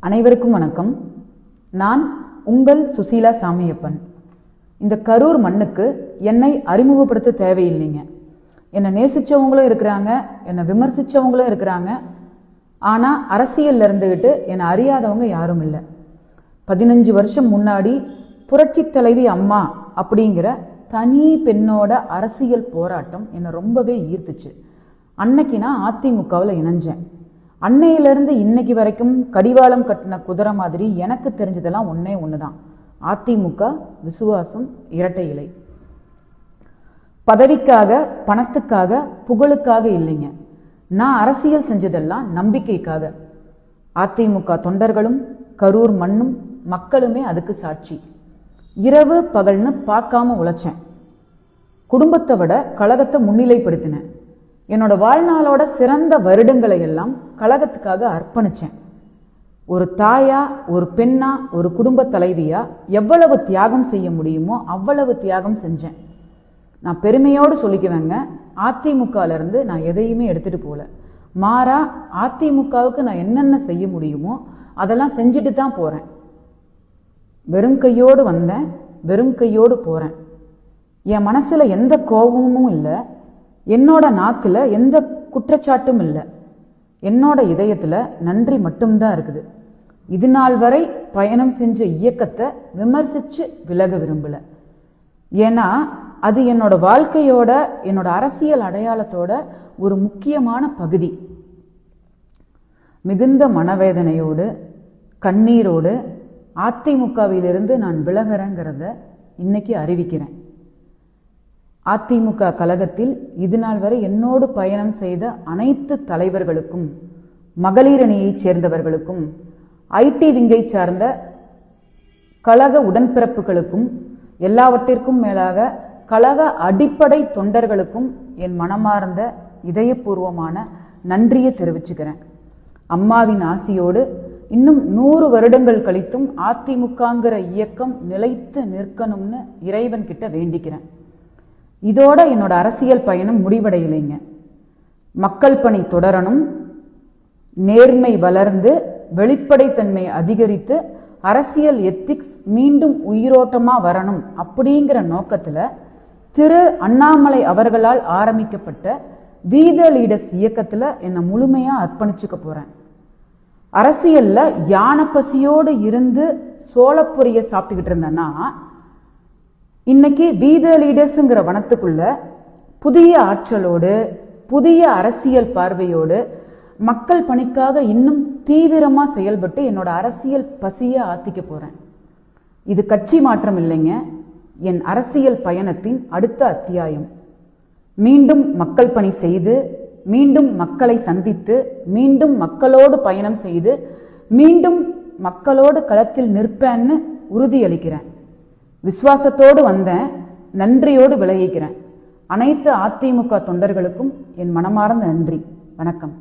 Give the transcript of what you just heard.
அனைவருக்கும் வணக்கம். நான் உங்கள் சுசீலா சாமியப்பன். இந்த கரூர் மண்ணுக்கு என்னை அறிமுகப்படுத்த தேவையில்லைங்க. என்னை நேசிச்சவங்களும் இருக்கிறாங்க, என்னை விமர்சிச்சவங்களும் இருக்கிறாங்க. ஆனால் அரசியல்ல இருந்துகிட்டு என்னை அறியாதவங்க யாரும் இல்லை. 15 வருஷம் முன்னாடி புரட்சி தலைவி அம்மா அப்படிங்கிற தனி பெண்ணோட அரசியல் போராட்டம் என்னை ரொம்பவே ஈர்த்துச்சு. அன்னைக்கு நான் அதிமுகவில் இணைஞ்சேன். அன்னையிலிருந்து இன்னைக்கு வரைக்கும் கடிவாளம் கட்டின குதிரை மாதிரி எனக்கு தெரிஞ்சதெல்லாம் ஒன்னே ஒண்ணுதான். அதிமுக விசுவாசம், இரட்டை இலை. பதவிக்காக, பணத்துக்காக, புகழுக்காக இல்லைங்க. நான் அரசியல் செஞ்சதெல்லாம் நம்பிக்கைக்காக. அதிமுக தொண்டர்களும் கரூர் மண்ணும் மக்களுமே அதுக்கு சாட்சி. இரவு பகல்னு பார்க்காம உழைச்சேன். குடும்பத்தை விட கழகத்தை முன்னிலைப்படுத்தினேன். என்னோட வாழ்நாளோட சிறந்த வருடங்களை எல்லாம் கழகத்துக்காக அர்ப்பணிச்சேன். ஒரு தாயா, ஒரு பெண்ணா, ஒரு குடும்ப தலைவியா எவ்வளவு தியாகம் செய்ய முடியுமோ அவ்வளவு தியாகம் செஞ்சேன். நான் பெருமையோடு சொல்லிக்குவேங்க, அதிமுகல இருந்து நான் எதையுமே எடுத்துட்டு போல. மாறா அதிமுகவுக்கு நான் என்னென்ன செய்ய முடியுமோ அதெல்லாம் செஞ்சுட்டு தான் போறேன். வெறும் கையோடு வந்தேன், வெறும் கையோடு போறேன். என் மனசுல எந்த கோபமும் இல்லை, என்னோட நாக்குல எந்த குற்றச்சாட்டும் இல்லை. என்னோட இதயத்துல நன்றி மட்டும்தான் இருக்குது. இது நாள் வரை பயணம் செஞ்ச இயக்கத்தை விமர்சிச்சு விலக விரும்பல. ஏன்னா அது என்னோட வாழ்க்கையோட, என்னோட அரசியல் அடையாளத்தோட ஒரு முக்கியமான பகுதி. மிகுந்த மனவேதனையோடு, கண்ணீரோடு அதிமுகவிலிருந்து நான் விலகிறேங்கிறத இன்னைக்கு அறிவிக்கிறேன். அதிமுக கழகத்தில் இது நாள் வரை என்னோடு பயணம் செய்த அனைத்து தலைவர்களுக்கும், மகளிர் அணியைச் சேர்ந்தவர்களுக்கும், ஐடி விங்கை சார்ந்த கழக உடன்பிறப்புகளுக்கும், எல்லாவற்றிற்கும் மேலாக கழக அடிப்படை தொண்டர்களுக்கும் என் மனமார்ந்த இதயபூர்வமான நன்றியை தெரிவிச்சுக்கிறேன். அம்மாவின் ஆசியோடு இன்னும் 100 வருடங்கள் கழித்தும் அதிமுகங்கிற இயக்கம் நிலைத்து நிற்கணும்னு இறைவன் கிட்ட வேண்டிக்கிறேன். இதோட என்னோட அரசியல் பயணம் முடிவடையிலைங்க. மக்கள் பணி தொடரணும், நேர்மை வளர்ந்து, வெளிப்படைத்தன்மை அதிகரித்து, அரசியல் எத்திக்ஸ் மீண்டும் உயிரோட்டமா வரணும் அப்படிங்கிற நோக்கத்துல திரு அண்ணாமலை அவர்களால் ஆரம்பிக்கப்பட்ட வீத லீடர்ஸ் இயக்கத்துல என்னை முழுமையா அர்ப்பணிச்சுக்க போறேன். அரசியல்ல யானை பசியோடு இருந்து சோளப்பொரிய சாப்பிட்டுக்கிட்டு இருந்தேன்னா, இன்னைக்கு வீத லீடர்ஸுங்கிற வனத்துக்குள்ள புதிய ஆற்றலோடு, புதிய அரசியல் பார்வையோடு, மக்கள் பணிக்காக இன்னும் தீவிரமா செயல்பட்டு என்னோட அரசியல் பசியை ஆத்திக்க போறேன். இது கட்சி மாற்றம் இல்லைங்க, என் அரசியல் பயணத்தின் அடுத்த அத்தியாயம். மீண்டும் மக்கள் பணி செய்து, மீண்டும் மக்களை சந்தித்து, மீண்டும் மக்களோடு பயணம் செய்து, மீண்டும் மக்களோடு களத்தில் நிற்பேன்னு உறுதியளிக்கிறேன். விசுவாசத்தோடு வந்தேன், நன்றியோடு விலகிக்கிறேன். அனைத்து அதிமுக தொண்டர்களுக்கும் என் மனமார்ந்த நன்றி. வணக்கம்.